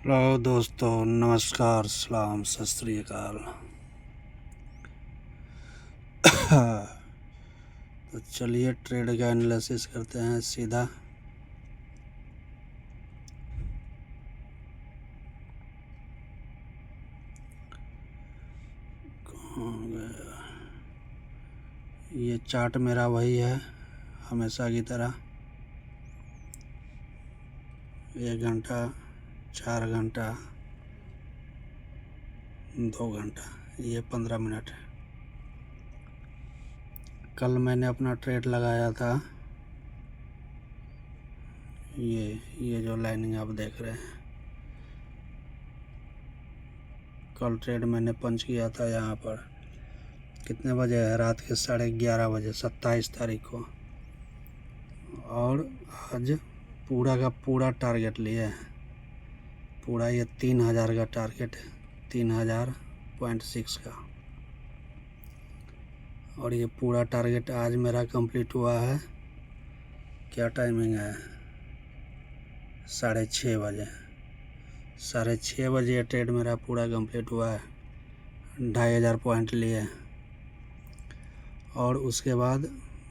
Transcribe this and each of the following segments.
Hello दोस्तों, नमस्कार, सलाम, सत श्री अकाल। तो चलिए ट्रेड का एनालिसिस करते हैं सीधा। कहाँ गया? ये चार्ट मेरा वही है हमेशा की तरह। 1 घंटा, 4 घंटा, 2 घंटा, ये 15 मिनट है। कल मैंने अपना ट्रेड लगाया था, ये जो लाइनिंग आप देख रहे हैं। कल ट्रेड मैंने पंच किया था यहाँ पर। कितने बजे है? रात के 11:30 बजे, 27 तारीख को। और आज पूरा का पूरा टारगेट लिए है। पूरा ये 3000 का टारगेट है, 3000.6 का। और ये पूरा टारगेट आज मेरा कंप्लीट हुआ है। क्या टाइमिंग है? 6:30 बजे। 6:30 बजे ये ट्रेड मेरा पूरा कंप्लीट हुआ है। 2500 पॉइंट लिए। और उसके बाद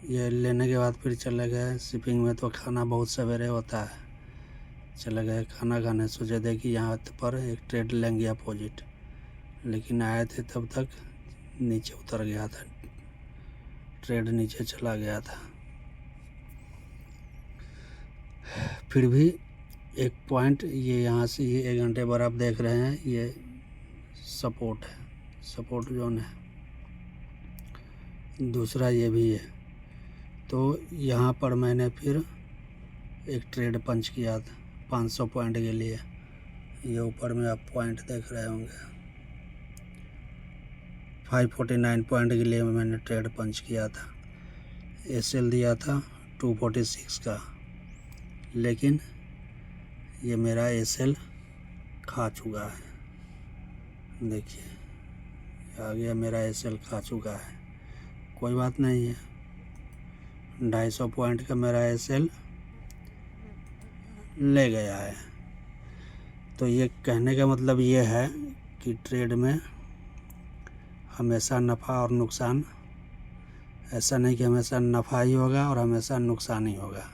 ये लेने के बाद फिर चले गए शिपिंग में। तो खाना बहुत सवेरे होता है, चले गए खाना खाने। सोचे थे कि यहाँ पर एक ट्रेड लेंगे अपोजिट, लेकिन आए थे तब तक नीचे उतर गया था, ट्रेड नीचे चला गया था। फिर भी एक पॉइंट ये यहाँ से, ये 1 घंटे पर आप देख रहे हैं, ये सपोर्ट है, सपोर्ट जोन है। दूसरा ये भी है। तो यहाँ पर मैंने फिर एक ट्रेड पंच किया था 500 पॉइंट के लिए। ये ऊपर में आप पॉइंट देख रहे होंगे। 549 पॉइंट के लिए मैंने ट्रेड पंच किया था। एसएल दिया था 246 का, लेकिन ये मेरा एसएल खा चुका है। देखिए आ गया, मेरा एसएल खा चुका है। कोई बात नहीं है, 250 पॉइंट का मेरा एसएल ले गया है। तो ये कहने का मतलब ये है कि ट्रेड में हमेशा नफ़ा और नुकसान, ऐसा नहीं कि हमेशा नफ़ा ही होगा और हमेशा नुकसान ही होगा।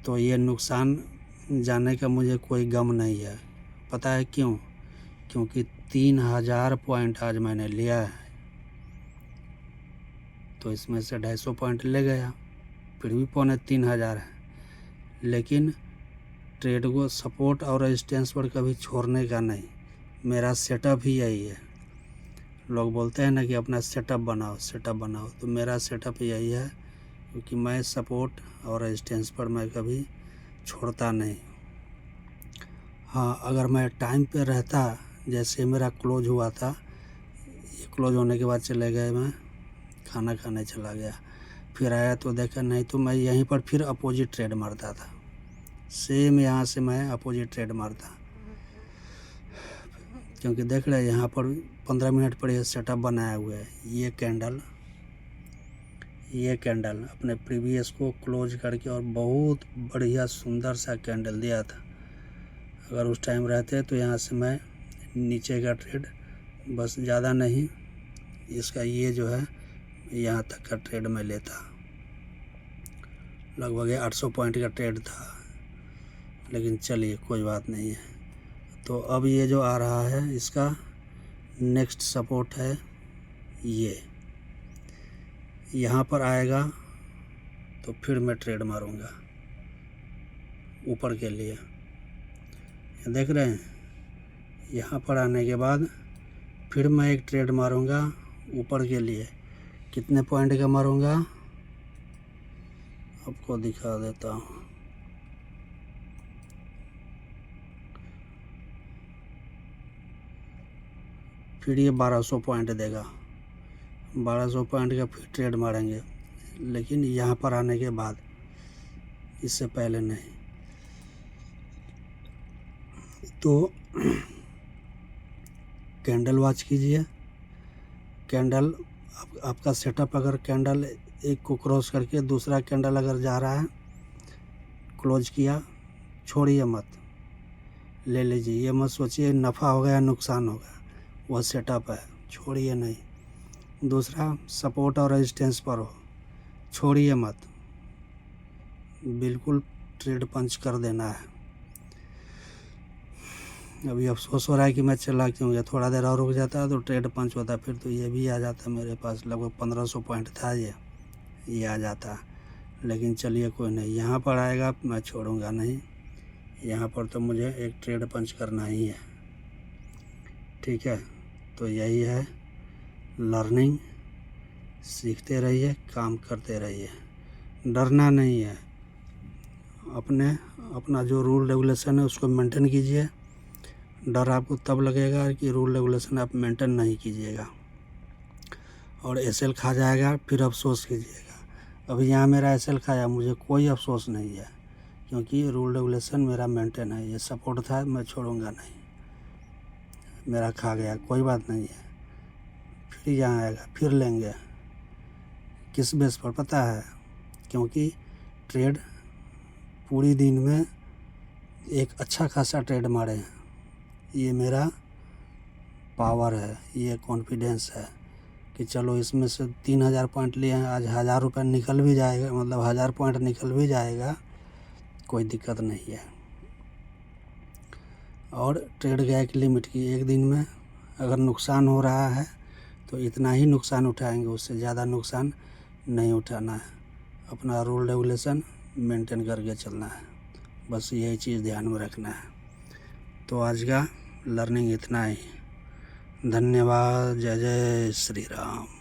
तो ये नुकसान जाने का मुझे कोई गम नहीं है। पता है क्यों? क्योंकि 3000 पॉइंट आज मैंने लिया है, तो इसमें से 250 पॉइंट ले गया, फिर भी 2500 है। लेकिन ट्रेड को सपोर्ट और रेजिस्टेंस पर कभी छोड़ने का नहीं। मेरा सेटअप ही यही है। लोग बोलते हैं ना कि अपना सेटअप बनाओ, सेटअप बनाओ, तो मेरा सेटअप यही है, क्योंकि मैं सपोर्ट और रेजिस्टेंस पर मैं कभी छोड़ता नहीं। हाँ, अगर मैं टाइम पे रहता, जैसे मेरा क्लोज हुआ था, ये क्लोज होने के बाद चले गए, मैं खाना खाने चला गया, फिर आया तो देखा, नहीं तो मैं यहीं पर फिर अपोजिट ट्रेड मारता था। सेम यहाँ से मैं अपोजिट ट्रेड मारता, क्योंकि देख रहे हैं यहाँ पर 15 मिनट पर ये सेटअप बनाया हुआ है। ये कैंडल अपने प्रीवियस को क्लोज करके और बहुत बढ़िया सुंदर सा कैंडल दिया था। अगर उस टाइम रहते तो यहाँ से मैं नीचे का ट्रेड, बस ज़्यादा नहीं, इसका ये जो है यहाँ तक का ट्रेड मैं लेता। लगभग 800 पॉइंट का ट्रेड था, लेकिन चलिए कोई बात नहीं है। तो अब ये जो आ रहा है, इसका नेक्स्ट सपोर्ट है ये, यहाँ पर आएगा तो फिर मैं ट्रेड मारूंगा ऊपर के लिए। देख रहे हैं, यहाँ पर आने के बाद फिर मैं एक ट्रेड मारूंगा ऊपर के लिए। कितने पॉइंट का मारूंगा आपको दिखा देता हूँ। फिर ये 1200 पॉइंट देगा, 1200 पॉइंट का फिर ट्रेड मारेंगे, लेकिन यहाँ पर आने के बाद, इससे पहले नहीं। तो कैंडल वॉच कीजिए। कैंडल आपका सेटअप, अगर कैंडल एक को क्रॉस करके दूसरा कैंडल अगर जा रहा है, क्लोज किया, छोड़िए मत, ले लीजिए। ये मत सोचिए नफ़ा होगा या नुकसान होगा, वह सेटअप है, छोड़िए नहीं। दूसरा, सपोर्ट और रेजिस्टेंस पर हो, छोड़िए मत, बिल्कुल ट्रेड पंच कर देना है। अभी अफसोस हो रहा है कि मैं चला क्यों गया, थोड़ा देर और रुक जाता है तो ट्रेड पंच होता, फिर तो ये भी आ जाता मेरे पास। लगभग 1500 पॉइंट था ये आ जाता। लेकिन चलिए कोई नहीं, यहाँ पर आएगा मैं छोड़ूंगा नहीं, यहाँ पर तो मुझे एक ट्रेड पंच करना ही है। ठीक है, तो यही है लर्निंग। सीखते रहिए, काम करते रहिए, डरना नहीं है। अपना जो रूल रेगुलेशन है उसको मेंटेन कीजिए। डर आपको तब लगेगा कि रूल रेगुलेशन आप मेंटेन नहीं कीजिएगा और एसएल खा जाएगा, फिर अफसोस कीजिएगा। अभी यहाँ मेरा एसएल खाया, मुझे कोई अफसोस नहीं है, क्योंकि रूल रेगुलेशन मेरा मेंटेन है। ये सपोर्ट था, मैं छोड़ूंगा नहीं। मेरा खा गया, कोई बात नहीं है, फिर यहाँ आएगा, फिर लेंगे। किस बेस पर पता है? क्योंकि ट्रेड पूरी दिन में एक अच्छा खासा ट्रेड मारे हैं। ये मेरा पावर है, ये कॉन्फिडेंस है कि चलो इसमें से 3000 पॉइंट लिए हैं, आज 1000 रुपये निकल भी जाएगा, मतलब 1000 पॉइंट निकल भी जाएगा, कोई दिक्कत नहीं है। और ट्रेड गया एक लिमिट की, एक दिन में अगर नुकसान हो रहा है तो इतना ही नुकसान उठाएंगे, उससे ज़्यादा नुकसान नहीं उठाना है। अपना रूल रेगुलेशन मेंटेन करके चलना है, बस यही चीज़ ध्यान में रखना है। तो आज का लर्निंग इतना ही। धन्यवाद। जय जय श्री राम।